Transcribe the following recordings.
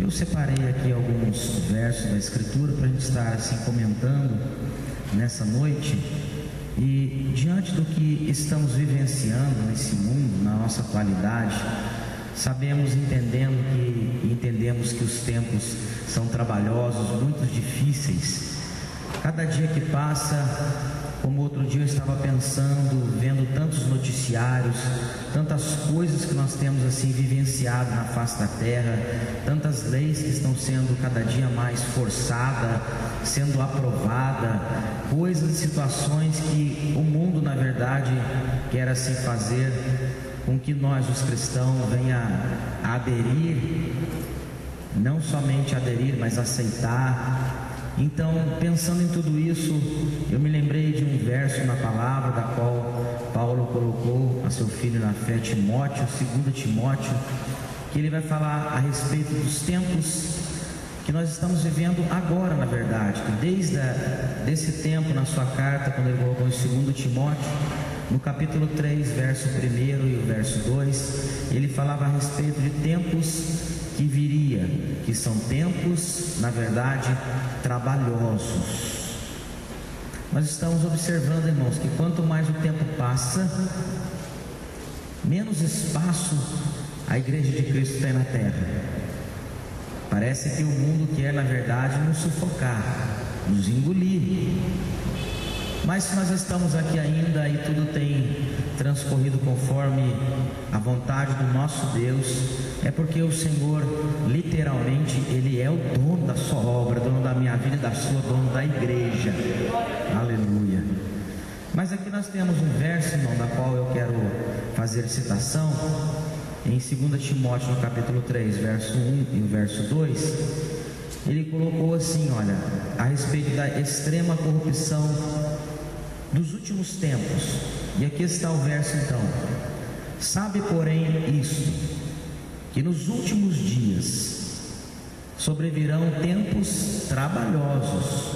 Eu separei aqui alguns versos da Escritura para a gente estar assim comentando nessa noite. E diante do que estamos vivenciando nesse mundo, na nossa atualidade, sabemos, entendemos que os tempos são trabalhosos, muito difíceis. Cada dia que passa, como outro dia eu estava pensando, vendo tantos noticiários, tantas coisas que nós temos assim vivenciado na face da terra, tantas leis que estão sendo cada dia mais forçadas, sendo aprovadas, coisas e situações que o mundo na verdade quer assim fazer com que nós os cristãos venha a aderir, não somente aderir, mas aceitar. Então, pensando em tudo isso, eu me lembrei de um verso na palavra da qual Paulo colocou a seu filho na fé, Timóteo, 2 Timóteo, que ele vai falar a respeito dos tempos que nós estamos vivendo agora, na verdade, que desde esse tempo na sua carta, quando ele colocou em 2 Timóteo, no capítulo 3, verso 1 e o verso 2, ele falava a respeito de tempos que viria, que são tempos, na verdade, trabalhosos. Nós estamos observando, irmãos, que quanto mais o tempo passa, menos espaço a Igreja de Cristo tem na terra. Parece que o mundo quer, na verdade, nos sufocar, nos engolir. Mas se nós estamos aqui ainda e tudo tem transcorrido conforme a vontade do nosso Deus, é porque o Senhor, literalmente, Ele é o dono da sua obra, dono da minha vida e da sua, dono da igreja. Aleluia. Mas aqui nós temos um verso, irmão, da qual eu quero fazer citação, em 2 Timóteo, no capítulo 3, verso 1 e o verso 2, ele colocou assim, olha, a respeito da extrema corrupção dos últimos tempos. E aqui está o verso então: sabe, porém, isto, que nos últimos dias sobrevirão tempos trabalhosos.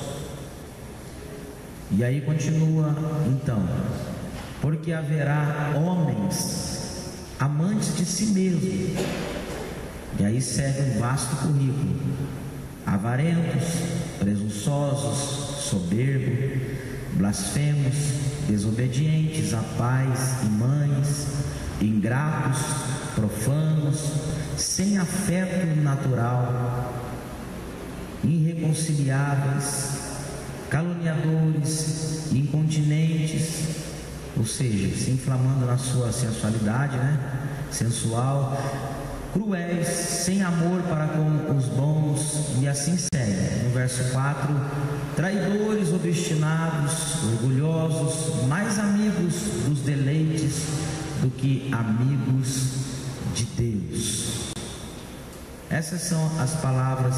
E aí continua então: porque haverá homens amantes de si mesmo. E aí segue um vasto currículo: avarentos, presunçosos, soberbos, blasfemos, desobedientes a pais e mães, ingratos, profanos, sem afeto natural, irreconciliáveis, caluniadores, incontinentes, ou seja, se inflamando na sua sensualidade, sensual, cruéis, sem amor para com os bons, e assim segue. No verso 4, traidores, obstinados, orgulhosos, mais amigos dos deleites do que amigos de Deus. Essas são as palavras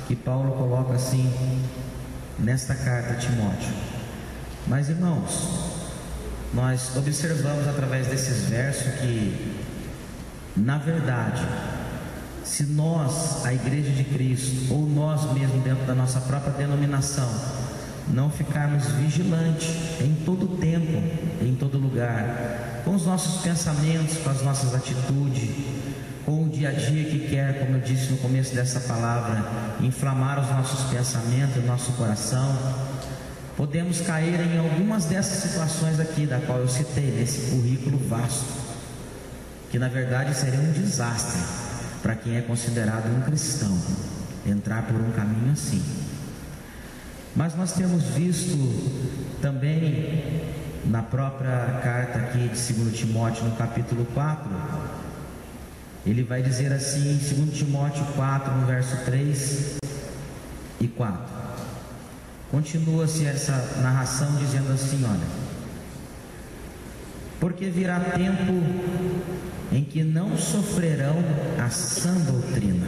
que Paulo coloca assim nesta carta a Timóteo. Mas, irmãos, nós observamos através desses versos que, na verdade, se nós, a Igreja de Cristo, ou nós mesmos dentro da nossa própria denominação, não ficarmos vigilantes em todo tempo, em todo lugar, com os nossos pensamentos, com as nossas atitudes, com o dia a dia que quer, como eu disse no começo dessa palavra, inflamar os nossos pensamentos, o nosso coração, podemos cair em algumas dessas situações aqui, da qual eu citei, nesse currículo vasto, que na verdade seria um desastre para quem é considerado um cristão, entrar por um caminho assim. Mas nós temos visto também na própria carta aqui de 2 Timóteo, no capítulo 4, ele vai dizer assim, em 2 Timóteo 4, no verso 3 e 4, continua-se essa narração dizendo assim, olha: porque virá tempo em que não sofrerão a sã doutrina,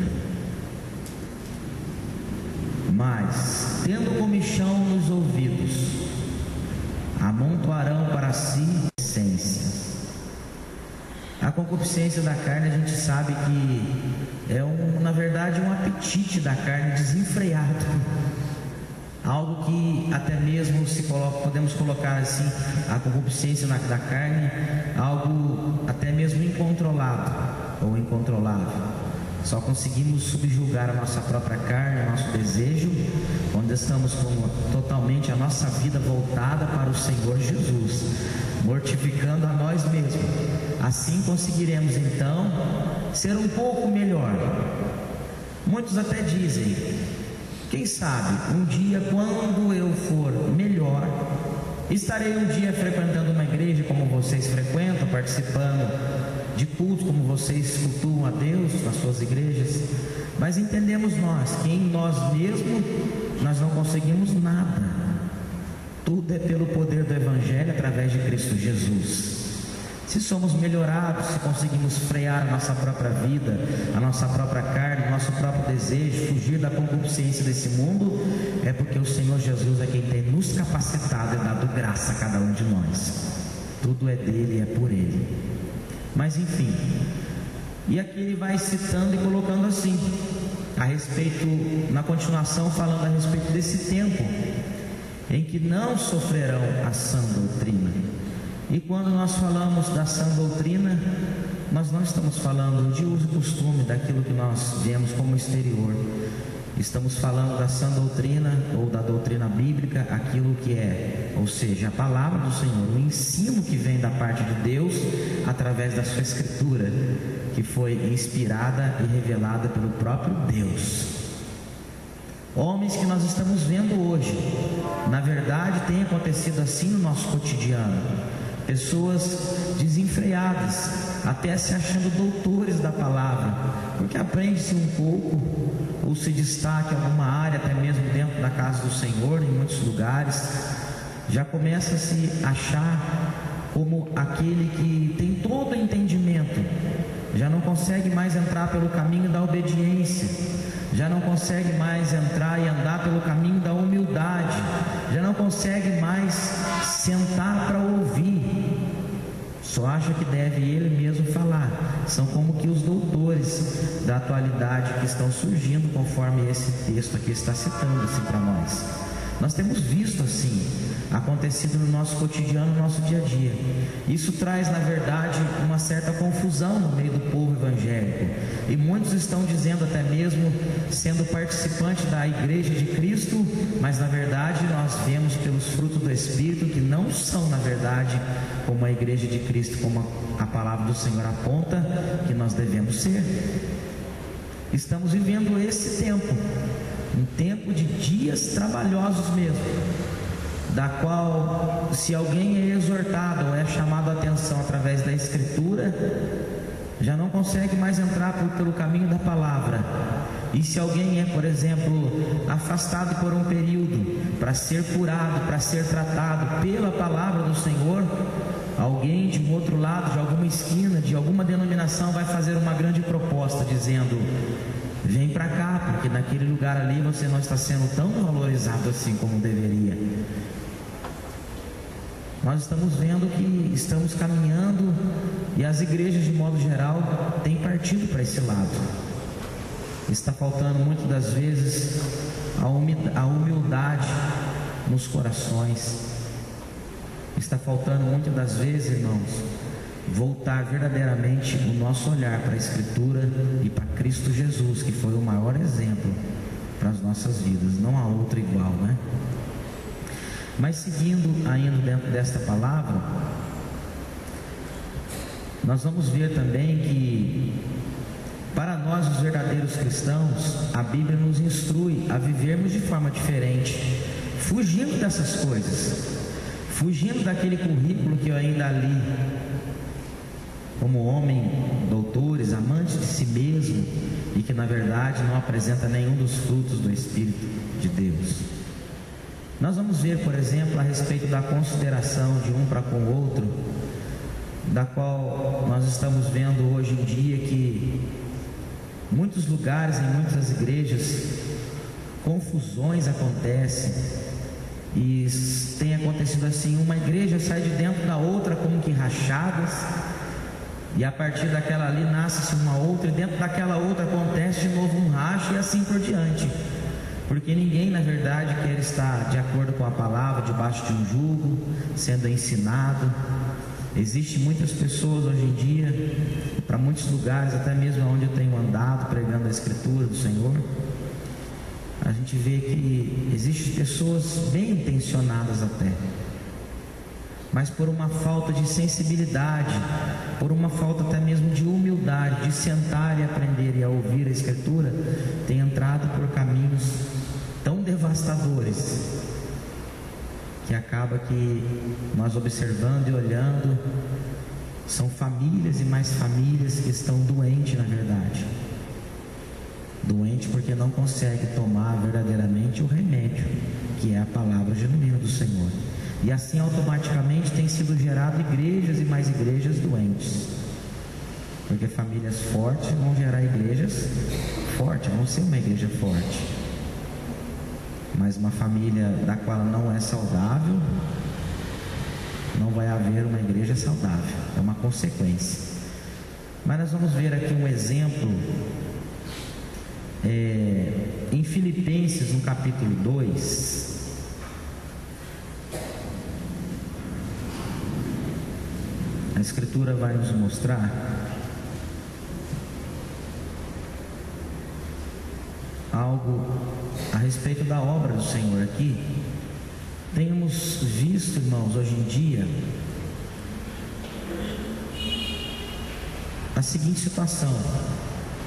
mas, tendo comichão nos ouvidos, amontoarão para si essência. A concupiscência da carne, a gente sabe que é na verdade um apetite da carne desenfreado, algo que até mesmo podemos colocar assim, a concupiscência da carne, algo até mesmo incontrolado ou incontrolável. Só conseguimos subjugar a nossa própria carne, o nosso desejo, quando estamos com totalmente a nossa vida voltada para o Senhor Jesus, mortificando a nós mesmos. Assim conseguiremos então ser um pouco melhor. Muitos até dizem: quem sabe um dia, quando eu for melhor, estarei um dia frequentando uma igreja como vocês frequentam, participando de cultos como vocês cultuam a Deus nas suas igrejas. Mas entendemos nós que em nós mesmos nós não conseguimos nada. Tudo é pelo poder do Evangelho através de Cristo Jesus. Se somos melhorados, se conseguimos frear a nossa própria vida, a nossa própria carne, o nosso próprio desejo, fugir da concupiscência desse mundo, é porque o Senhor Jesus é quem tem nos capacitado e dado graça a cada um de nós. Tudo é dele e é por ele. Mas enfim, e aqui ele vai citando e colocando assim, a respeito, na continuação, falando a respeito desse tempo em que não sofrerão a sã doutrina. E quando nós falamos da sã doutrina, nós não estamos falando de uso e costume daquilo que nós vemos como exterior. Estamos falando da sã doutrina ou da doutrina bíblica, aquilo que é, ou seja, a palavra do Senhor, o ensino que vem da parte de Deus através da sua escritura, que foi inspirada e revelada pelo próprio Deus. Homens que nós estamos vendo hoje, na verdade tem acontecido assim no nosso cotidiano. Pessoas desenfreadas, até se achando doutores da palavra, porque aprende-se um pouco, ou se destaca em alguma área, até mesmo dentro da casa do Senhor, em muitos lugares, já começa a se achar como aquele que tem todo o entendimento, já não consegue mais entrar pelo caminho da obediência, já não consegue mais entrar e andar pelo caminho da humildade, já não consegue mais sentar para ouvir, só acha que deve ele mesmo falar. São como que os doutores da atualidade que estão surgindo, conforme esse texto aqui está citando assim para nós. Nós temos visto assim acontecido no nosso cotidiano, no nosso dia a dia. Isso traz, na verdade, uma certa confusão no meio do povo evangélico, e muitos estão dizendo, até mesmo sendo participante da igreja de Cristo, mas na verdade nós vemos pelos frutos do Espírito que não são, na verdade, como a igreja de Cristo, como a palavra do Senhor aponta que nós devemos ser. Estamos vivendo esse tempo, um tempo de dias trabalhosos mesmo, da qual, se alguém é exortado ou é chamado a atenção através da Escritura, já não consegue mais entrar pelo caminho da palavra. E se alguém é, por exemplo, afastado por um período para ser curado, para ser tratado pela palavra do Senhor, alguém de um outro lado, de alguma esquina, de alguma denominação, vai fazer uma grande proposta dizendo: vem para cá, porque naquele lugar ali você não está sendo tão valorizado assim como deveria. Nós estamos vendo que estamos caminhando, e as igrejas de modo geral têm partido para esse lado. Está faltando muitas das vezes a humildade nos corações. Está faltando muitas das vezes, irmãos, voltar verdadeiramente o nosso olhar para a Escritura e para Cristo Jesus, que foi o maior exemplo para as nossas vidas. Não há outro igual, né? Mas seguindo ainda dentro desta palavra, nós vamos ver também que, para nós os verdadeiros cristãos, a Bíblia nos instrui a vivermos de forma diferente, fugindo dessas coisas, fugindo daquele currículo que eu ainda li, como homem, doutores, amantes de si mesmo, e que na verdade não apresenta nenhum dos frutos do Espírito de Deus. Nós vamos ver, por exemplo, a respeito da consideração de um para com o outro, da qual nós estamos vendo hoje em dia que muitos lugares, em muitas igrejas, confusões acontecem, e tem acontecido assim: uma igreja sai de dentro da outra como que rachadas, e a partir daquela ali nasce uma outra, e dentro daquela outra acontece de novo um racha, e assim por diante, porque ninguém na verdade quer estar de acordo com a palavra, debaixo de um jugo, sendo ensinado. Existem muitas pessoas hoje em dia, para muitos lugares, até mesmo onde eu tenho andado pregando a Escritura do Senhor, a gente vê que existem pessoas bem intencionadas até, mas por uma falta de sensibilidade, por uma falta até mesmo de humildade, de sentar e aprender e a ouvir a Escritura, tem entrado por caminhos tão devastadores, que acaba que nós observando e olhando, são famílias e mais famílias que estão doentes na verdade, doente porque não consegue tomar verdadeiramente o remédio, que é a palavra genuína do Senhor, e assim automaticamente tem sido gerado igrejas e mais igrejas doentes, porque famílias fortes vão gerar igrejas fortes, vão ser uma igreja forte, mas uma família da qual não é saudável, não vai haver uma igreja saudável, é uma consequência. Mas nós vamos ver aqui um exemplo em Filipenses, no capítulo 2, a Escritura vai nos mostrar algo a respeito da obra do Senhor aqui. Temos visto, irmãos, hoje em dia a seguinte situação: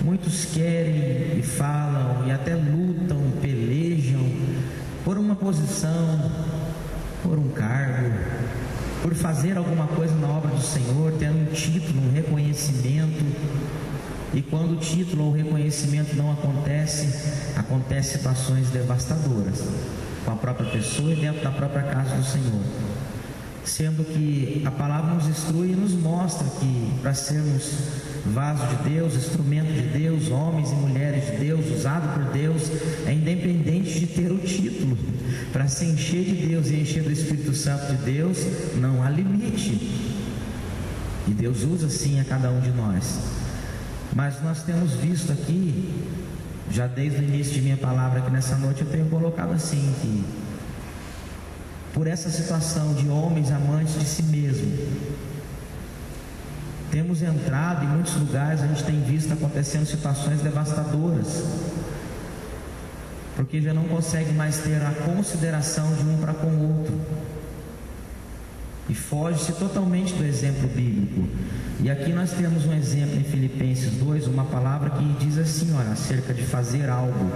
muitos querem e falam e até lutam, pelejam por uma posição, por um cargo, por fazer alguma coisa na obra do Senhor, tendo um título, um reconhecimento. E quando o título ou o reconhecimento não acontece, acontecem situações devastadoras com a própria pessoa e dentro da própria casa do Senhor. Sendo que a palavra nos instrui e nos mostra que para sermos vaso de Deus, instrumento de Deus, homens e mulheres de Deus, usado por Deus, é independente de ter o título. Para se encher de Deus e encher do Espírito Santo de Deus, não há limite. E Deus usa sim a cada um de nós. Mas nós temos visto aqui, já desde o início de minha palavra aqui nessa noite, eu tenho colocado assim, que por essa situação de homens amantes de si mesmo, temos entrado em muitos lugares, a gente tem visto acontecendo situações devastadoras, porque já não consegue mais ter a consideração de um para com o outro, e foge-se totalmente do exemplo bíblico. E aqui nós temos um exemplo em Filipenses 2, uma palavra que diz assim, olha, acerca de fazer algo,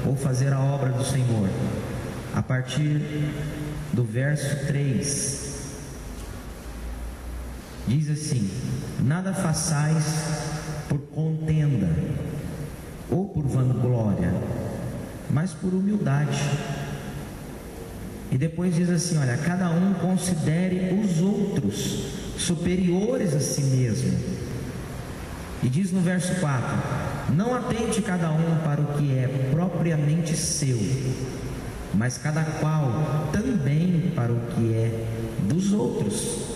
ou fazer a obra do Senhor, a partir do verso 3, diz assim: nada façais por contenda, ou por vanglória, mas por humildade. E depois diz assim, olha, cada um considere os outros superiores a si mesmo. E diz no verso 4: não atente cada um para o que é propriamente seu, mas cada qual também para o que é dos outros.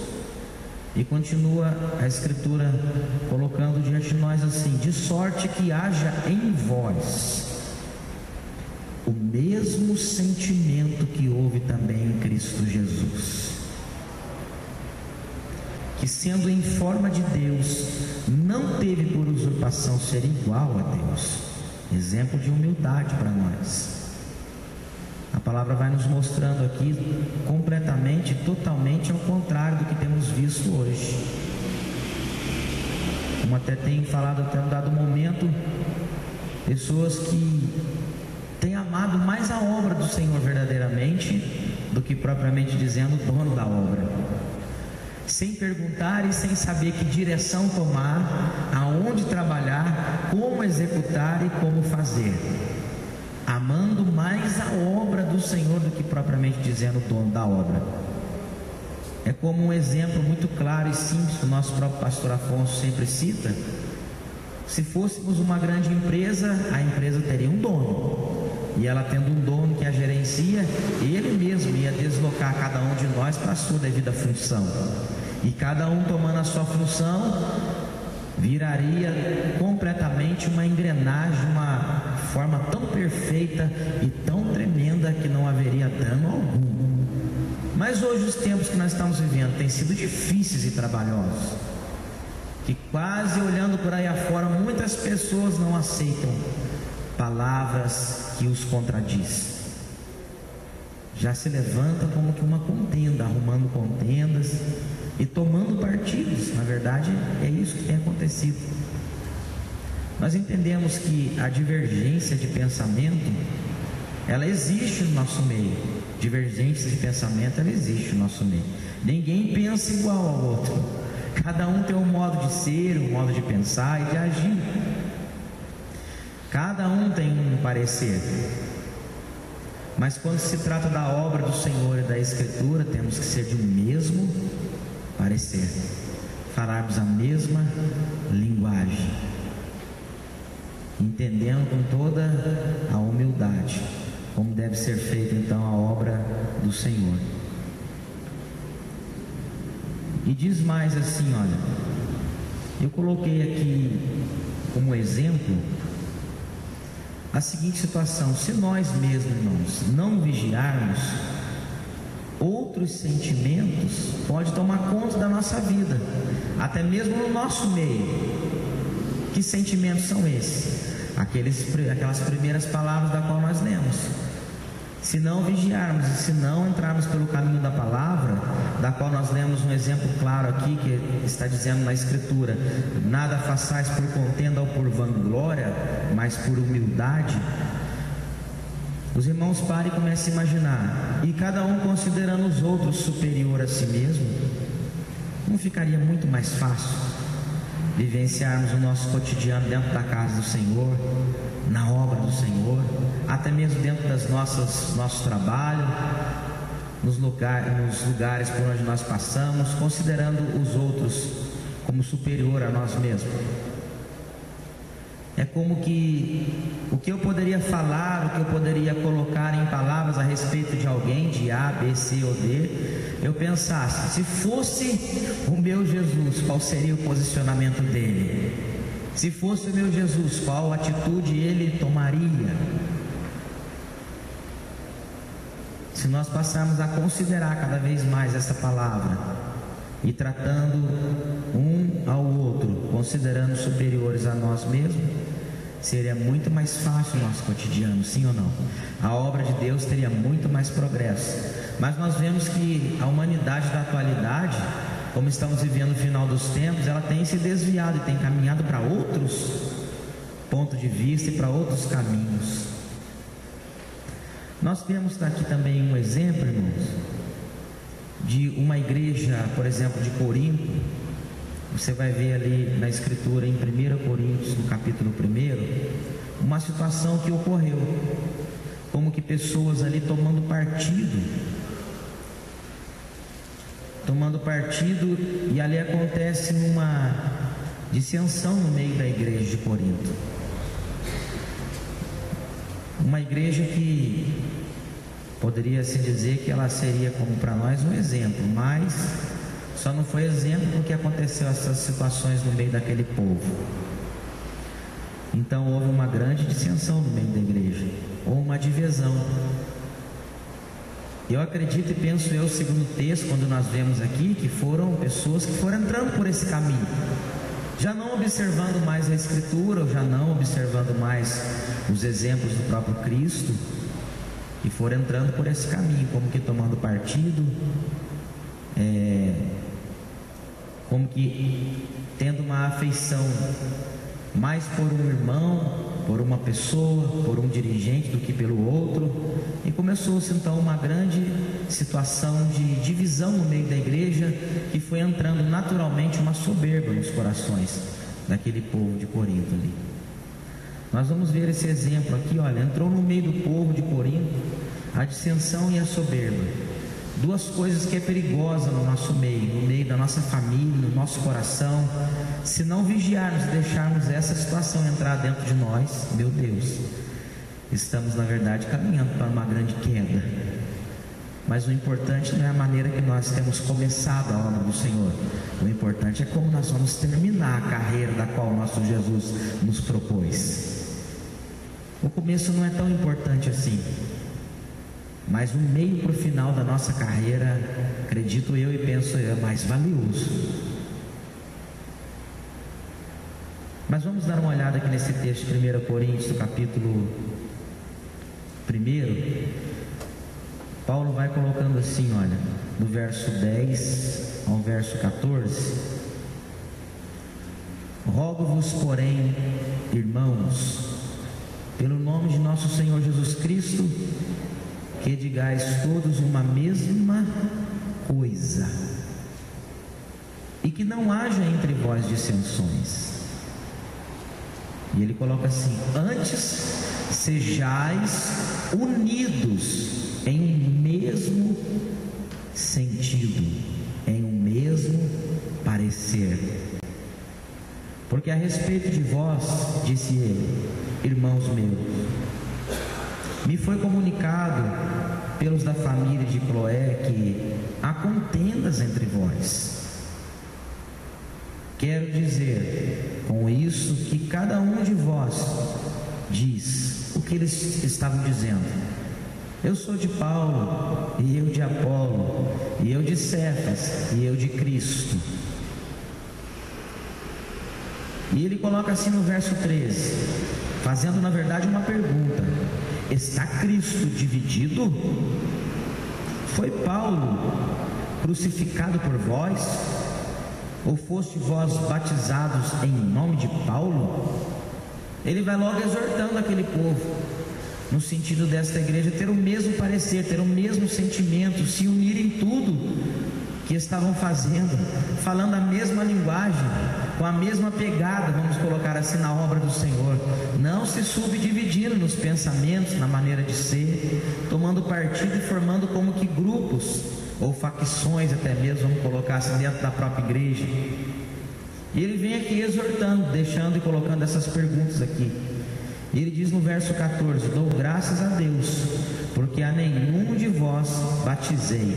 E continua a Escritura colocando diante de nós assim: de sorte que haja em vós o mesmo sentimento que houve também em Cristo Jesus, que sendo em forma de Deus, não teve por usurpação ser igual a Deus. Exemplo de humildade para nós. A palavra vai nos mostrando aqui completamente, totalmente ao contrário do que temos visto hoje. Como até tem falado até um dado momento, pessoas que têm amado mais a obra do Senhor verdadeiramente do que propriamente dizendo o dono da obra, sem perguntar e sem saber que direção tomar, aonde trabalhar, como executar e como fazer, amando mais a obra do Senhor do que propriamente dizendo o dono da obra. É como um exemplo muito claro e simples que o nosso próprio pastor Afonso sempre cita: se fôssemos uma grande empresa, a empresa teria um dono, e ela tendo um dono que a gerencia, ele mesmo ia deslocar cada um de nós para a sua devida função, e cada um tomando a sua função, viraria completamente uma engrenagem, uma forma tão perfeita e tão tremenda que não haveria dano algum. Mas hoje os tempos que nós estamos vivendo têm sido difíceis e trabalhosos, que quase olhando por aí afora, muitas pessoas não aceitam palavras que os contradiz. Já se levanta como que uma contenda, arrumando contendas e tomando partidos. Na verdade, é isso que tem acontecido. Nós entendemos que a divergência de pensamento, ela existe no nosso meio. Divergência de pensamento, ela existe no nosso meio. Ninguém pensa igual ao outro. Cada um tem um modo de ser, um modo de pensar e de agir. Cada um tem um parecer. Mas quando se trata da obra do Senhor e da Escritura, temos que ser de um mesmo parecer, falarmos a mesma linguagem, entendendo com toda a humildade como deve ser feita então a obra do Senhor. E diz mais assim, olha, eu coloquei aqui como exemplo a seguinte situação: se nós mesmos, irmãos, não vigiarmos, outros sentimentos podem tomar conta da nossa vida, até mesmo no nosso meio. Que sentimentos são esses? Aquelas primeiras palavras da qual nós lemos. Se não vigiarmos e se não entrarmos pelo caminho da palavra, da qual nós lemos um exemplo claro aqui, que está dizendo na Escritura: nada façais por contenda ou por vanglória, mas por humildade. Os irmãos parem e comecem a imaginar, e cada um considerando os outros superior a si mesmo, não ficaria muito mais fácil vivenciarmos o nosso cotidiano dentro da casa do Senhor, na obra do Senhor, até mesmo dentro das nosso trabalho, nos lugares por onde nós passamos, considerando os outros como superior a nós mesmos. É como que o que eu poderia falar, o que eu poderia colocar em palavras a respeito de alguém, de A, B, C ou D, eu pensasse, se fosse o meu Jesus, qual seria o posicionamento dele? Se fosse o meu Jesus, qual atitude ele tomaria? Se nós passarmos a considerar cada vez mais essa palavra e tratando um ao outro, considerando superiores a nós mesmos, seria muito mais fácil o nosso cotidiano, sim ou não? A obra de Deus teria muito mais progresso. Mas nós vemos que a humanidade da atualidade, como estamos vivendo no final dos tempos, ela tem se desviado e tem caminhado para outros pontos de vista e para outros caminhos. Nós temos aqui também um exemplo, irmãos, de uma igreja, por exemplo, de Corinto. Você vai ver ali na Escritura, em 1 Coríntios, no capítulo 1, uma situação que ocorreu, como que pessoas ali tomando partido, e ali acontece uma dissensão no meio da igreja de Corinto. Uma igreja que poderia se dizer que ela seria como para nós um exemplo, mas só não foi exemplo porque aconteceu essas situações no meio daquele povo. Então houve uma grande dissensão no meio da igreja, ou uma divisão. Eu acredito e penso eu, segundo o texto, quando nós vemos aqui, que foram pessoas que foram entrando por esse caminho, já não observando mais a Escritura, ou já não observando mais os exemplos do próprio Cristo, e foram entrando por esse caminho, como que tomando partido, como que tendo uma afeição mais por um irmão, por uma pessoa, por um dirigente do que pelo outro, e começou-se então uma grande situação de divisão no meio da igreja, que foi entrando naturalmente uma soberba nos corações daquele povo de Corinto ali. Nós vamos ver esse exemplo aqui, olha, entrou no meio do povo de Corinto a dissensão e a soberba, duas coisas que é perigosa no nosso meio, no meio da nossa família, no nosso coração. Se não vigiarmos e deixarmos essa situação entrar dentro de nós, meu Deus, estamos na verdade caminhando para uma grande queda. Mas o importante não é a maneira que nós temos começado a obra do Senhor, o importante é como nós vamos terminar a carreira da qual nosso Jesus nos propôs. O começo não é tão importante assim, mas o meio para o final da nossa carreira, acredito eu e penso eu, é mais valioso. Mas vamos dar uma olhada aqui nesse texto de 1 Coríntios, do capítulo 1. Paulo vai colocando assim, olha, do verso 10 ao verso 14: rogo-vos, porém, irmãos, pelo nome de nosso Senhor Jesus Cristo, que digais todos uma mesma coisa, e que não haja entre vós dissensões. E ele coloca assim: antes sejais unidos em um mesmo sentido, em um mesmo parecer. Porque a respeito de vós, disse ele, irmãos meus, me foi comunicado pelos da família de Cloé que há contendas entre vós. Quero dizer com isso que cada um de vós diz o que eles estavam dizendo. Eu sou de Paulo, e eu de Apolo, e eu de Cefas, e eu de Cristo. E ele coloca assim no verso 13, fazendo na verdade uma pergunta: está Cristo dividido? Foi Paulo crucificado por vós? Ou foste vós batizados em nome de Paulo? Ele vai logo exortando aquele povo, no sentido desta igreja ter o mesmo parecer, ter o mesmo sentimento, se unir em tudo que estavam fazendo, falando a mesma linguagem, com a mesma pegada, vamos colocar assim, na obra do Senhor, não se subdividindo nos pensamentos, na maneira de ser, tomando partido e formando como que grupos, ou facções até mesmo, vamos colocar assim, dentro da própria igreja. E ele vem aqui exortando, deixando e colocando essas perguntas aqui. E ele diz no verso 14: dou graças a Deus, porque a nenhum de vós batizei,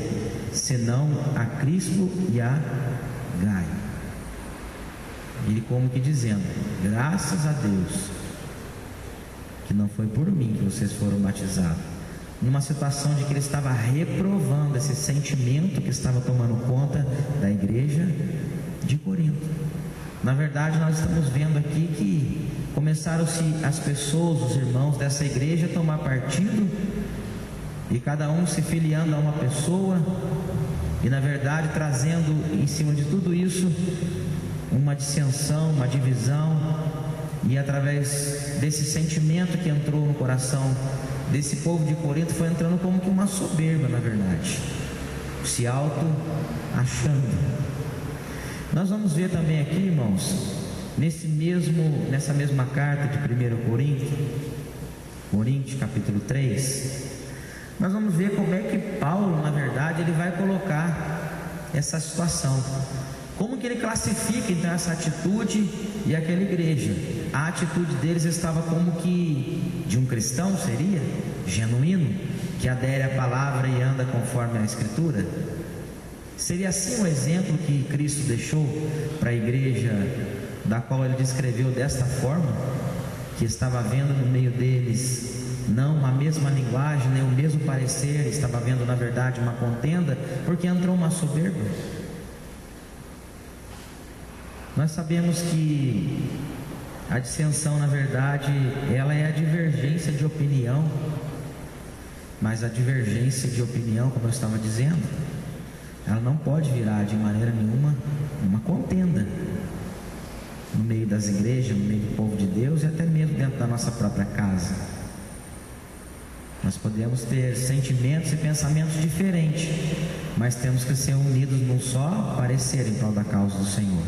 senão a Crispo e a Gaio. Ele como que dizendo, graças a Deus, que não foi por mim que vocês foram batizados. Numa situação de que ele estava reprovando esse sentimento que estava tomando conta da igreja de Corinto. Na verdade, nós estamos vendo aqui que começaram-se as pessoas, os irmãos dessa igreja, a tomar partido, e cada um se filiando a uma pessoa, e na verdade trazendo em cima de tudo isso uma dissensão, uma divisão, e através desse sentimento que entrou no coração desse povo de Corinto, foi entrando como que uma soberba, na verdade, se auto achando. Nós vamos ver também aqui, irmãos, nessa mesma carta de 1 Coríntios capítulo 3, nós vamos ver como é que Paulo, na verdade, ele vai colocar essa situação, como que ele classifica então essa atitude e aquela igreja. A atitude deles estava como que de um cristão, seria genuíno, que adere à palavra e anda conforme a Escritura. Seria assim o exemplo que Cristo deixou para a igreja, da qual ele descreveu desta forma, que estava vendo no meio deles não a mesma linguagem, nem o mesmo parecer, estava vendo na verdade uma contenda, porque entrou uma soberba. Nós sabemos que a dissensão, na verdade, ela é a divergência de opinião, mas a divergência de opinião, como eu estava dizendo, ela não pode virar de maneira nenhuma uma contenda no meio das igrejas, no meio do povo de Deus e até mesmo dentro da nossa própria casa. Nós podemos ter sentimentos e pensamentos diferentes, mas temos que ser unidos num só parecer em prol da causa do Senhor.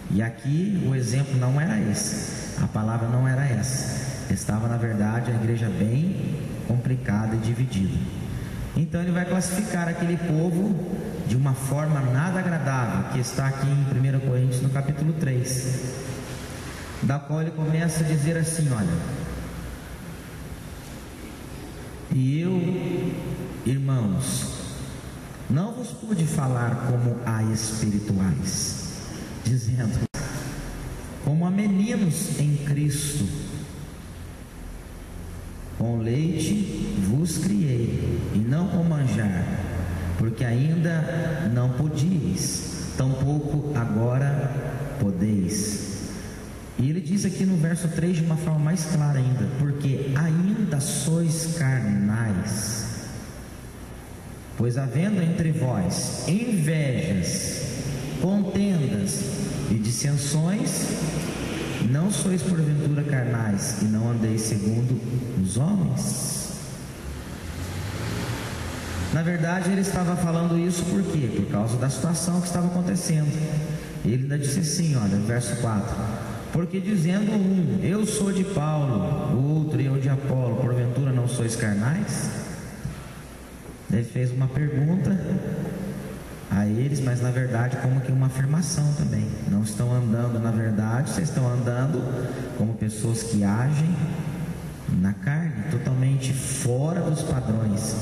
E aqui o exemplo não era esse, a palavra não era essa. Estava na verdade a igreja bem complicada e dividida. Então ele vai classificar aquele povo de uma forma nada agradável, que está aqui em 1 Coríntios no capítulo 3, da qual ele começa a dizer assim, olha: e eu, irmãos, não vos pude falar como a espirituais, dizendo como a meninos em Cristo, com leite vos criei, e não com manjar, porque ainda não podíeis, tampouco agora podeis. E ele diz aqui no verso 3 de uma forma mais clara ainda: porque ainda sois carnais, pois havendo entre vós invejas, contendas e dissensões, não sois porventura carnais, e não andeis segundo os homens. Na verdade, ele estava falando isso por quê? Por causa da situação que estava acontecendo. Ele ainda disse assim, olha, verso 4: porque dizendo um, eu sou de Paulo, o outro, eu de Apolo, porventura não sois carnais? Ele fez uma pergunta a eles, mas na verdade como que uma afirmação também. Não estão andando na verdade, vocês estão andando como pessoas que agem na carne, totalmente fora dos padrões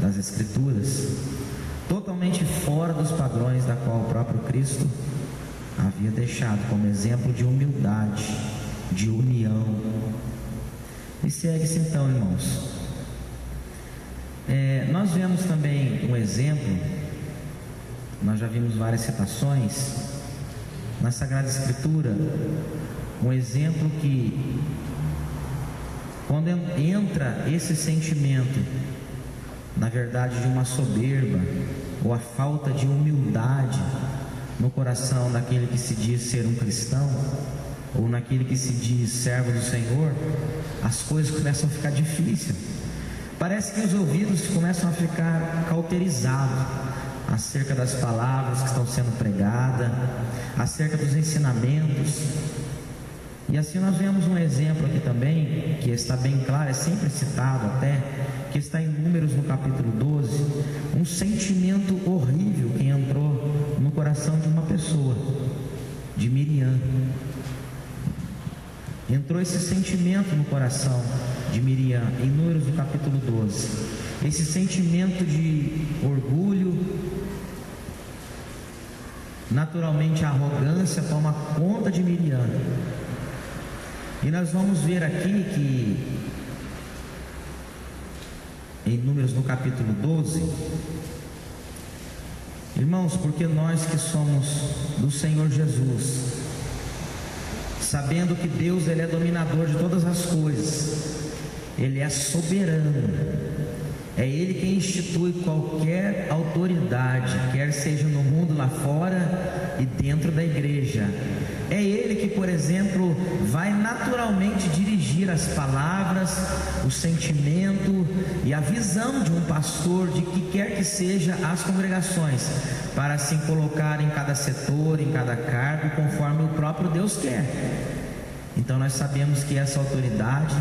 das Escrituras, totalmente fora dos padrões da qual o próprio Cristo havia deixado como exemplo de humildade, de união. E segue-se então, irmãos. Nós vemos também um exemplo, nós já vimos várias citações na Sagrada Escritura, um exemplo que, quando entra esse sentimento, na verdade, de uma soberba ou a falta de humildade no coração daquele que se diz ser um cristão, ou naquele que se diz servo do Senhor, as coisas começam a ficar difíceis. Parece que os ouvidos começam a ficar cauterizados acerca das palavras que estão sendo pregadas, acerca dos ensinamentos. E assim nós vemos um exemplo aqui também, que está bem claro, é sempre citado até, que está em Números no capítulo 12, um sentimento horrível que entrou no coração de uma pessoa, de Miriam. Entrou esse sentimento no coração de Miriam, em Números no capítulo 12, esse sentimento de orgulho, naturalmente a arrogância toma conta de Miriam. E nós vamos ver aqui que em Números no capítulo 12, irmãos, porque nós que somos do Senhor Jesus, sabendo que Deus ele é dominador de todas as coisas, Ele é soberano, é Ele quem institui qualquer autoridade, quer seja no mundo lá fora e dentro da igreja. É Ele que, por exemplo, vai naturalmente dirigir as palavras, o sentimento e a visão de um pastor, de que quer que seja as congregações, para se colocar em cada setor, em cada cargo, conforme o próprio Deus quer. Então nós sabemos que essa autoridade,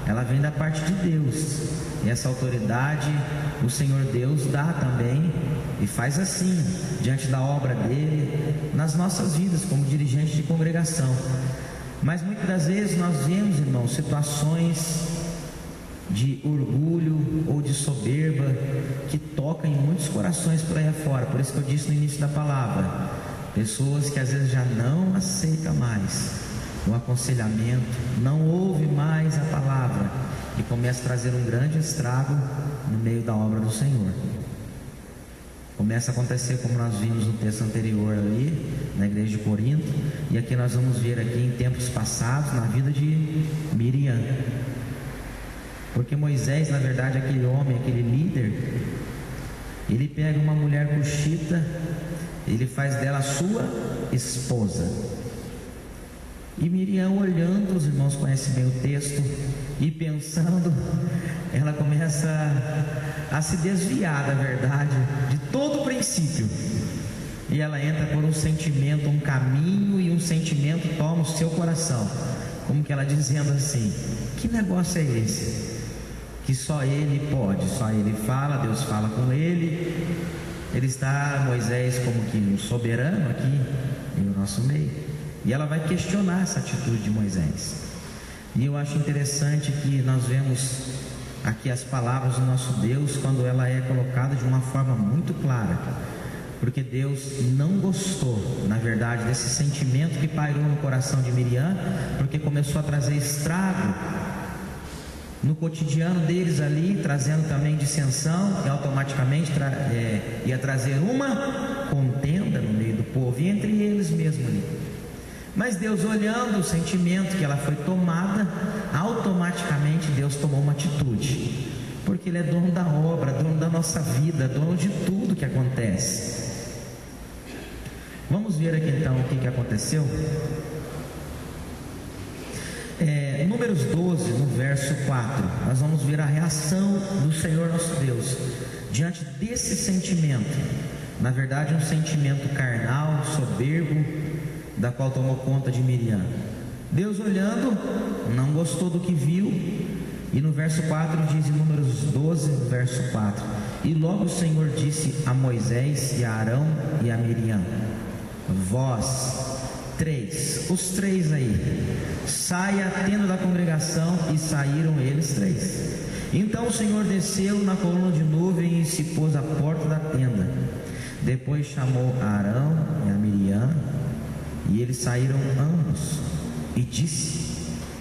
ela vem da parte de Deus, e essa autoridade o Senhor Deus dá também, e faz assim, diante da obra dele, nas nossas vidas, como dirigente de congregação. Mas muitas das vezes nós vemos, irmãos, situações de orgulho ou de soberba que tocam em muitos corações por aí afora. Por isso que eu disse no início da palavra, pessoas que às vezes já não aceitam mais o aconselhamento, não ouve mais a palavra, e começa a trazer um grande estrago no meio da obra do Senhor. Começa a acontecer como nós vimos no texto anterior ali, na igreja de Corinto, e aqui nós vamos ver aqui em tempos passados, na vida de Miriam. Porque Moisés, na verdade, aquele homem, aquele líder, ele pega uma mulher cuxita, ele faz dela sua esposa. E Miriam, olhando, os irmãos conhecem bem o texto, e pensando, ela começa a se desviar da verdade, de todo o princípio, e ela entra por um sentimento, um caminho, e um sentimento toma o seu coração, como que ela dizendo assim: que negócio é esse? Que só ele pode, só ele fala, Deus fala com ele, ele está, Moisés, como que um soberano aqui no nosso meio. E ela vai questionar essa atitude de Moisés. E eu acho interessante que nós vemos aqui as palavras do nosso Deus, quando ela é colocada de uma forma muito clara, porque Deus não gostou, na verdade, desse sentimento que pairou no coração de Miriam, porque começou a trazer estrago no cotidiano deles ali, trazendo também dissensão, e automaticamente ia trazer uma contenda no meio do povo, e entre eles mesmo ali. Mas Deus, olhando o sentimento que ela foi tomada, automaticamente Deus tomou uma atitude, porque Ele é dono da obra, dono da nossa vida, dono de tudo que acontece. Vamos ver aqui então o que aconteceu. Números 12, no verso 4, nós vamos ver a reação do Senhor nosso Deus diante desse sentimento, na verdade um sentimento carnal, soberbo, da qual tomou conta de Miriam. Deus, olhando, não gostou do que viu, e no verso 4 diz, em Números 12, verso 4: e logo o Senhor disse a Moisés e a Arão e a Miriam: vós três, os três aí, saia a tenda da congregação. E saíram eles três. Então o Senhor desceu na coluna de nuvem e se pôs à porta da tenda. Depois chamou a Arão e a Miriam, e eles saíram ambos, e disse: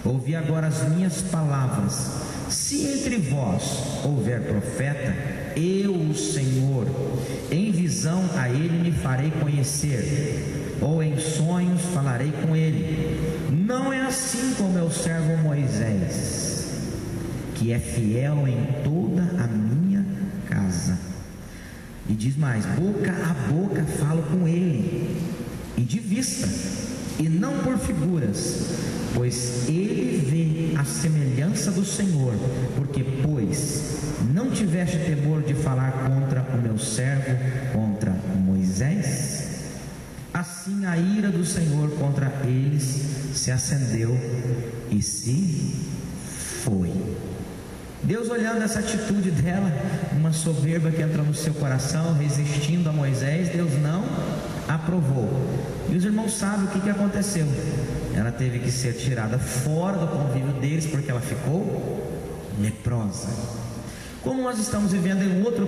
ouvi agora as minhas palavras. Se entre vós houver profeta, eu, o Senhor, em visão a ele me farei conhecer, ou em sonhos falarei com ele. Não é assim com meu servo Moisés, que é fiel em toda a minha casa. E diz mais: boca a boca falo com ele, e de vista, e não por figuras, pois ele vê a semelhança do Senhor. Porque, pois, não tiveste temor de falar contra o meu servo, contra Moisés, assim a ira do Senhor contra eles se acendeu e se foi. Deus, olhando essa atitude dela, uma soberba que entrou no seu coração, resistindo a Moisés, Deus não aprovou. E os irmãos sabem o que aconteceu. Ela teve que ser tirada fora do convívio deles, porque ela ficou leprosa. Como nós estamos vivendo em um outro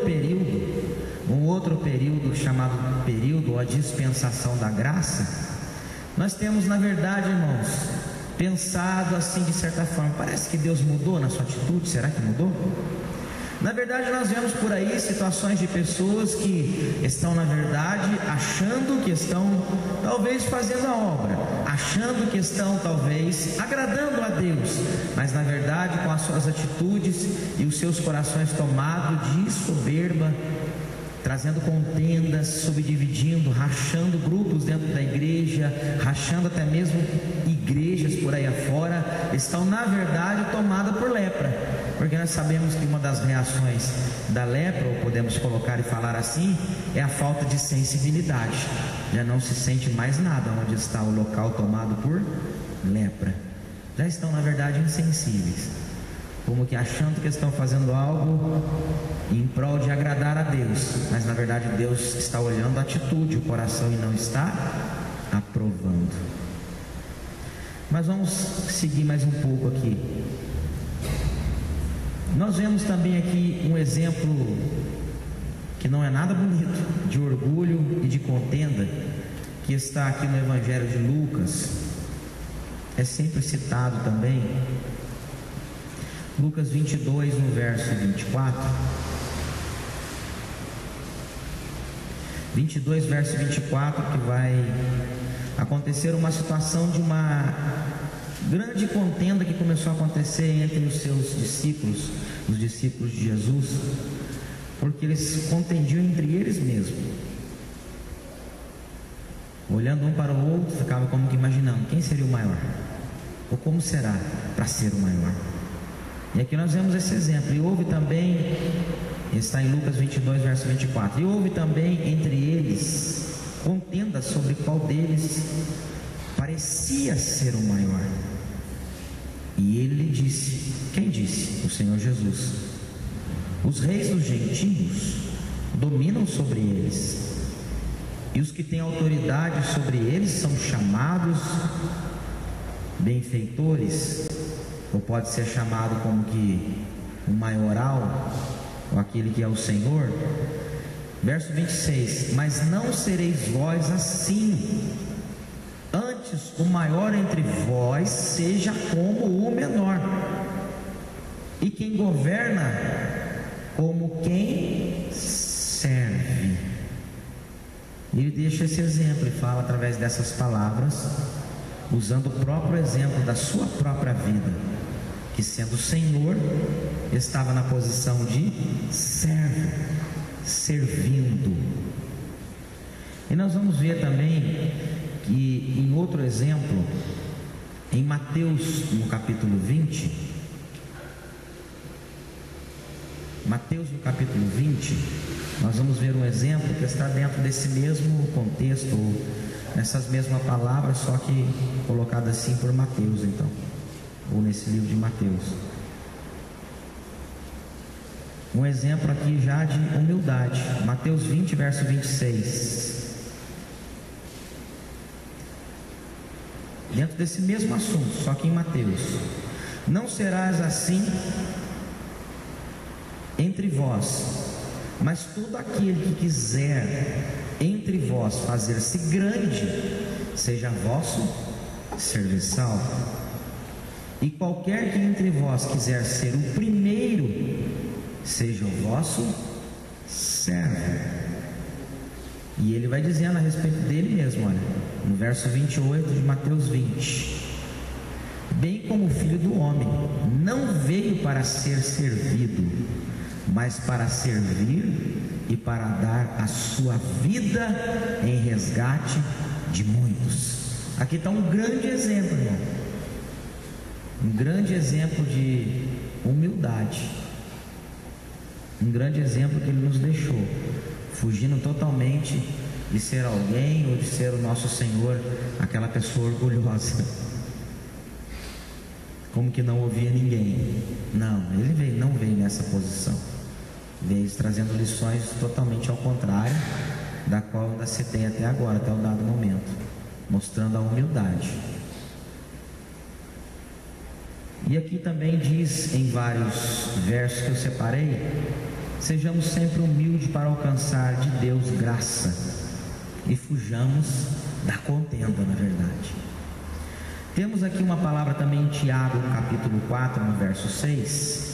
período chamado período a dispensação da graça, nós temos, na verdade, irmãos, pensado assim, de certa forma: parece que Deus mudou na sua atitude. Será que mudou? Na verdade, nós vemos por aí situações de pessoas que estão, na verdade, achando que estão talvez fazendo a obra, achando que estão talvez agradando a Deus, mas na verdade com as suas atitudes e os seus corações tomados de soberba, trazendo contendas, subdividindo, rachando grupos dentro da igreja, rachando até mesmo igrejas por aí afora, estão na verdade tomadas por lepra. Porque nós sabemos que uma das reações da lepra, ou podemos colocar e falar assim, é a falta de sensibilidade. Já não se sente mais nada onde está o local tomado por lepra. Já estão, na verdade, insensíveis, como que achando que estão fazendo algo em prol de agradar a Deus, mas na verdade Deus está olhando a atitude, o coração, e não está aprovando. Mas vamos seguir mais um pouco aqui. Nós vemos também aqui um exemplo que não é nada bonito, de orgulho e de contenda, que está aqui no Evangelho de Lucas. É sempre citado também, Lucas 22, no verso 24. 22, verso 24, que vai acontecer uma situação de uma grande contenda que começou a acontecer entre os seus discípulos, os discípulos de Jesus, porque eles contendiam entre eles mesmos, olhando um para o outro, ficava como que imaginando quem seria o maior, ou como será para ser o maior. E aqui nós vemos esse exemplo. E houve também, está em Lucas 22, verso 24, e houve também entre eles contenda sobre qual deles parecia ser o maior. E ele lhe disse: quem disse? O Senhor Jesus: os reis dos gentios dominam sobre eles, e os que têm autoridade sobre eles são chamados benfeitores, ou pode ser chamado como que o maioral, ou aquele que é o Senhor. Verso 26: mas não sereis vós assim, antes o maior entre vós seja como o menor, e quem governa como quem serve. Ele deixa esse exemplo e fala através dessas palavras, usando o próprio exemplo da sua própria vida, que sendo Senhor, estava na posição de servo, servindo. E nós vamos ver também que em outro exemplo, em Mateus, no capítulo 20, Mateus no capítulo 20, nós vamos ver um exemplo que está dentro desse mesmo contexto, nessas mesmas palavras, só que colocado assim por Mateus, então, ou nesse livro de Mateus. Um exemplo aqui já de humildade. Mateus 20, verso 26. Dentro desse mesmo assunto, só que em Mateus: não serás assim entre vós, mas todo aquele que quiser entre vós fazer-se grande, seja vosso serviçal. E qualquer que entre vós quiser ser o primeiro, seja o vosso servo. E ele vai dizendo a respeito dele mesmo, olha, no verso 28 de Mateus 20: bem como o Filho do Homem não veio para ser servido, mas para servir e para dar a sua vida em resgate de muitos. Aqui está um grande exemplo, irmão, um grande exemplo de humildade, um grande exemplo que ele nos deixou, fugindo totalmente de ser alguém ou de ser o nosso Senhor, aquela pessoa orgulhosa, como que não ouvia ninguém. Não, ele não veio nessa posição, veio trazendo lições totalmente ao contrário da qual ainda citei até agora, até o dado momento, mostrando a humildade. E aqui também diz em vários versos que eu separei: sejamos sempre humildes para alcançar de Deus graça e fujamos da contenda, na verdade. Temos aqui uma palavra também em Tiago, no capítulo 4, no verso 6.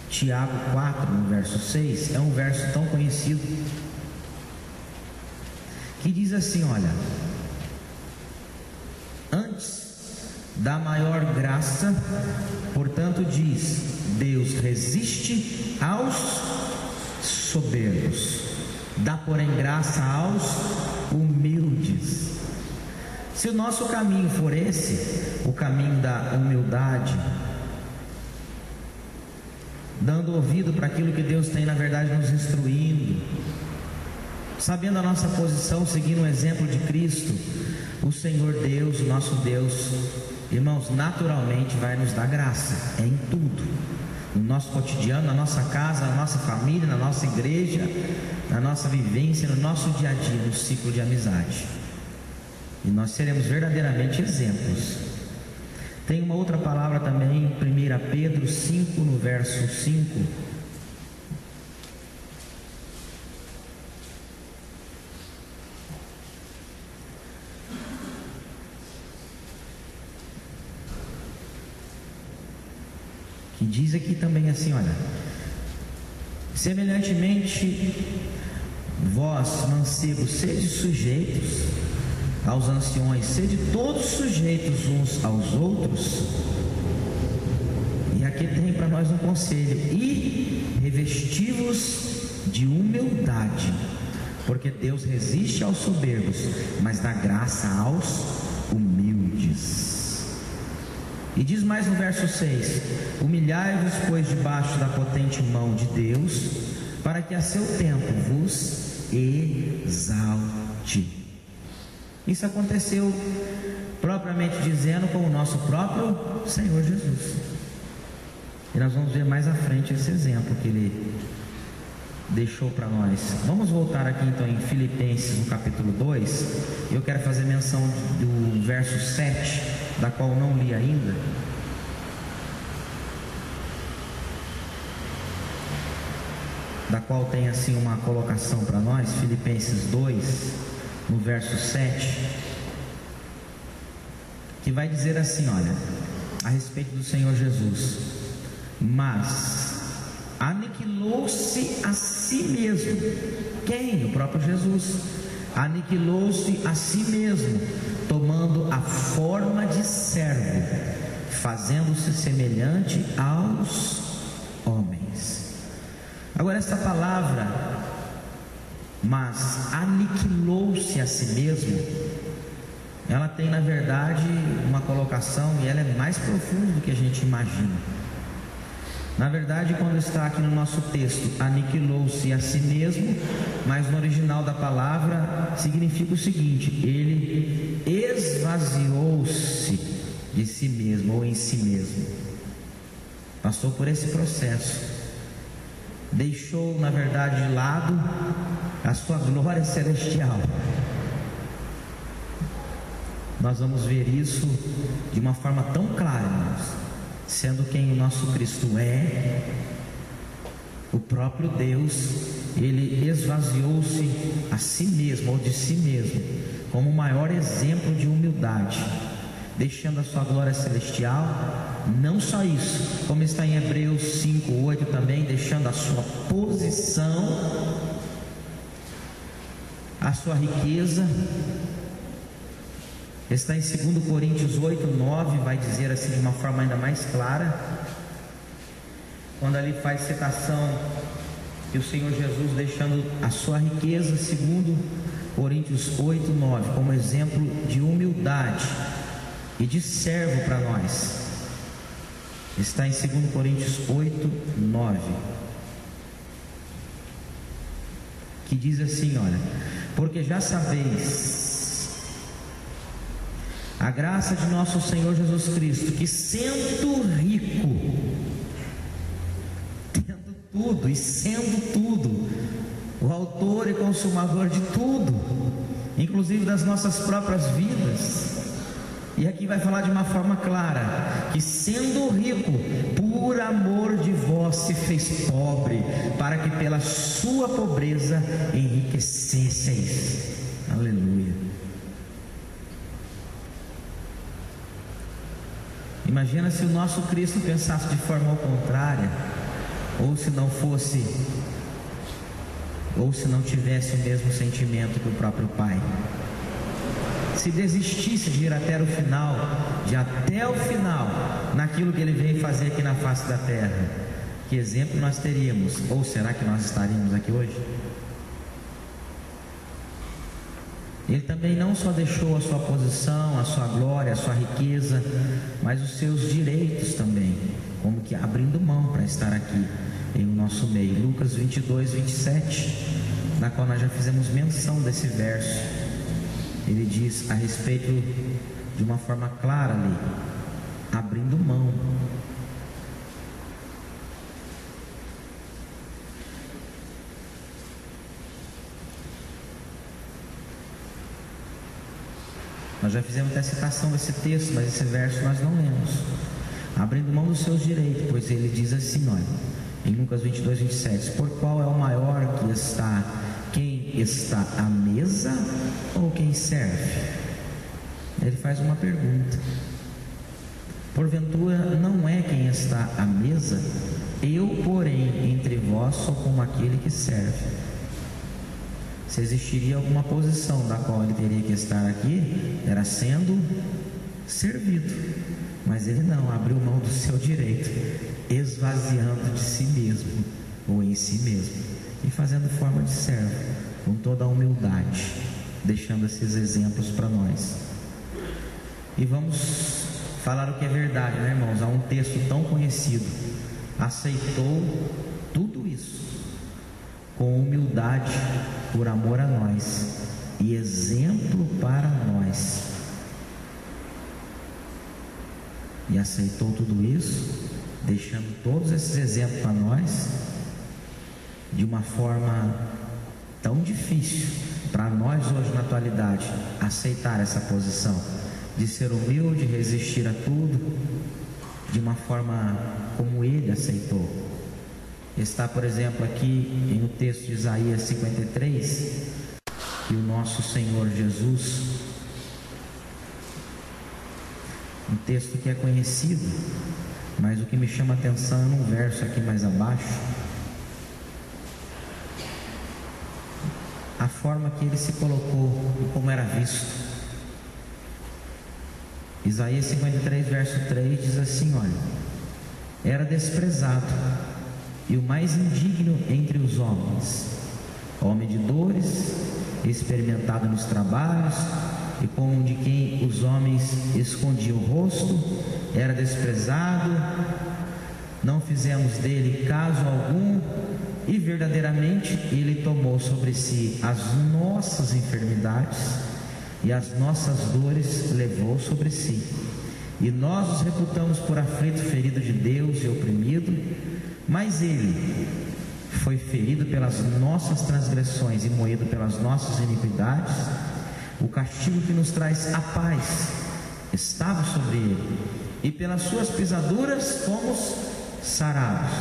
Tiago 4, no verso 6, é um verso tão conhecido, que diz assim, olha: antes da maior graça, portanto diz, Deus resiste aos soberbos, dá porém graça aos humildes. Se o nosso caminho for esse, o caminho da humildade, dando ouvido para aquilo que Deus tem na verdade nos instruindo, sabendo a nossa posição, seguindo o exemplo de Cristo, o Senhor Deus, o nosso Deus, irmãos, naturalmente vai nos dar graça, em tudo, no nosso cotidiano, na nossa casa, na nossa família, na nossa igreja, na nossa vivência, no nosso dia a dia, no ciclo de amizade, e nós seremos verdadeiramente exemplos. Tem uma outra palavra também, em 1 Pedro 5, no verso 5, que diz aqui também assim, olha: semelhantemente vós, mancebos, sede sujeitos aos anciões, sede todos sujeitos uns aos outros. E aqui tem para nós um conselho: e revesti-vos de humildade, porque Deus resiste aos soberbos, mas dá graça aos humildes. E diz mais no verso 6: humilhai-vos, pois, debaixo da potente mão de Deus, para que a seu tempo vos exalte. Isso aconteceu, propriamente dizendo, com o nosso próprio Senhor Jesus. E nós vamos ver mais à frente esse exemplo que ele deixou para nós. Vamos voltar aqui então em Filipenses, no capítulo 2. Eu quero fazer menção do verso 7, da qual não li ainda. Da qual tem assim uma colocação para nós, Filipenses 2, no verso 7, que vai dizer assim, olha, a respeito do Senhor Jesus: mas aniquilou-se a si mesmo. Quem? O próprio Jesus. Aniquilou-se a si mesmo, tomando a forma de servo, fazendo-se semelhante aos homens. Agora, esta palavra, mas aniquilou-se a si mesmo, ela tem na verdade uma colocação, e ela é mais profunda do que a gente imagina. Na verdade, quando está aqui no nosso texto, aniquilou-se a si mesmo, mas no original da palavra significa o seguinte: ele esvaziou-se de si mesmo, ou em si mesmo. Passou por esse processo, deixou na verdade de lado a sua glória celestial. Nós vamos ver isso de uma forma tão clara, irmãos, sendo quem o nosso Cristo é, o próprio Deus. Ele esvaziou-se a si mesmo, ou de si mesmo, como o maior exemplo de humildade, deixando a sua glória celestial. Não só isso, como está em Hebreus 5:8 também, deixando a sua posição, a sua riqueza. Está em 2 Coríntios 8:9, vai dizer assim de uma forma ainda mais clara, quando ali faz citação que o Senhor Jesus deixando a sua riqueza, 2 Coríntios 8:9, como exemplo de humildade e de servo para nós. Está em 2 Coríntios 8:9, que diz assim, olha: porque já sabeis a graça de nosso Senhor Jesus Cristo, que sendo rico, tendo tudo e sendo tudo, o autor e consumador de tudo, inclusive das nossas próprias vidas, e aqui vai falar de uma forma clara, que sendo rico, por amor de vós se fez pobre, para que pela sua pobreza enriquecesseis. Aleluia. Imagina se o nosso Cristo pensasse de forma ao contrário, ou se não fosse, ou se não tivesse o mesmo sentimento que o próprio Pai. Se desistisse de ir até o final, naquilo que Ele veio fazer aqui na face da terra, que exemplo nós teríamos? Ou será que nós estaríamos aqui hoje? Ele também não só deixou a sua posição, a sua glória, a sua riqueza, mas os seus direitos também, como que abrindo mão para estar aqui em o nosso meio. Lucas 22:27, na qual nós já fizemos menção desse verso. Ele diz a respeito de uma forma clara ali, abrindo mão. Nós já fizemos até citação desse texto, mas esse verso nós não lemos. Abrindo mão dos seus direitos, pois ele diz assim, olha, em Lucas 22:27, por qual é o maior que está, quem está à mesa ou quem serve? Ele faz uma pergunta: porventura não é quem está à mesa? Eu, porém, entre vós sou como aquele que serve. Se existiria alguma posição da qual ele teria que estar aqui, era sendo servido, mas ele não, abriu mão do seu direito, esvaziando de si mesmo, ou em si mesmo, e fazendo forma de servo, com toda a humildade, deixando esses exemplos para nós. E vamos falar o que é verdade, né, irmãos? Há um texto tão conhecido: aceitou tudo isso com humildade, por amor a nós, e exemplo para nós. E aceitou tudo isso, deixando todos esses exemplos para nós, de uma forma tão difícil para nós hoje na atualidade, aceitar essa posição, de ser humilde, resistir a tudo, de uma forma como Ele aceitou. Está, por exemplo, aqui em o texto de Isaías 53, que o nosso Senhor Jesus um texto que é conhecido, mas o que me chama a atenção é num verso aqui mais abaixo, a forma que ele se colocou e como era visto. Isaías 53, verso 3 diz assim: olha, era desprezado e o mais indigno entre os homens, homem de dores, experimentado nos trabalhos, e como de quem os homens escondiam o rosto, era desprezado, não fizemos dele caso algum, e verdadeiramente ele tomou sobre si as nossas enfermidades e as nossas dores levou sobre si, e nós os reputamos por aflito, ferido de Deus e oprimido, mas ele foi ferido pelas nossas transgressões e moído pelas nossas iniquidades. O castigo que nos traz a paz estava sobre ele, e pelas suas pisaduras fomos sarados.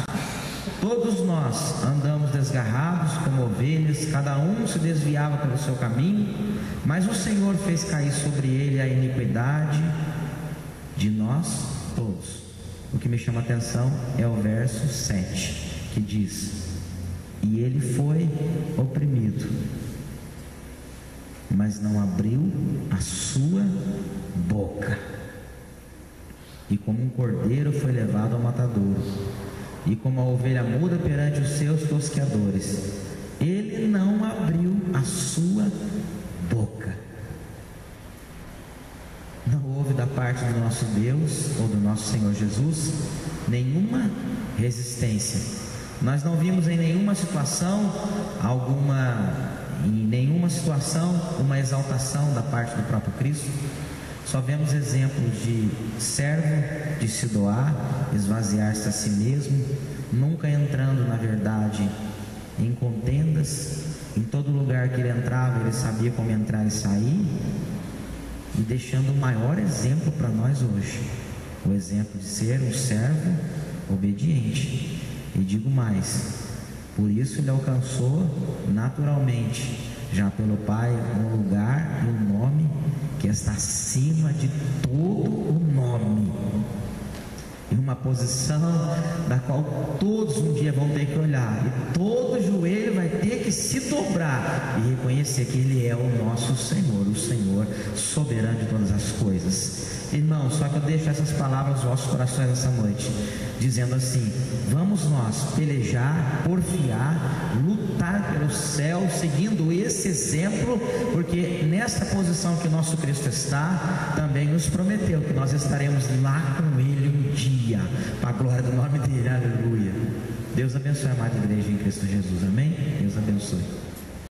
Todos nós andamos desgarrados como ovelhas, cada um se desviava pelo seu caminho, mas o Senhor fez cair sobre ele a iniquidade de nós todos. O que me chama a atenção é o verso 7, que diz: e ele foi oprimido, mas não abriu a sua boca, e como um cordeiro foi levado ao matadouro, e como a ovelha muda perante os seus tosqueadores, ele não abriu a sua boca. Não houve da parte do nosso Deus ou do nosso Senhor Jesus nenhuma resistência. Nós não vimos em nenhuma situação uma exaltação da parte do próprio Cristo. Só vemos exemplos de servo de se doar, esvaziar-se a si mesmo, nunca entrando na verdade em contendas. Em todo lugar que ele entrava, ele sabia como entrar e sair, e deixando o maior exemplo para nós hoje, o exemplo de ser um servo obediente. E digo mais, por isso ele alcançou naturalmente, já pelo Pai, um lugar e um nome que está acima de todo o nome, e uma posição da qual todos um dia vão ter que olhar, e todo joelho vai ter que se dobrar e reconhecer que Ele é o nosso Senhor, o Senhor soberano de todas as coisas. Irmão, só que eu deixo essas palavras nos vossos corações essa noite, dizendo assim: vamos nós pelejar, porfiar, lutar pelo céu, seguindo esse exemplo, porque nesta posição que o nosso Cristo está, também nos prometeu que nós estaremos lá com Ele um dia, para a glória do nome dEle, aleluia. Deus abençoe a amada igreja em Cristo Jesus, amém? Deus abençoe.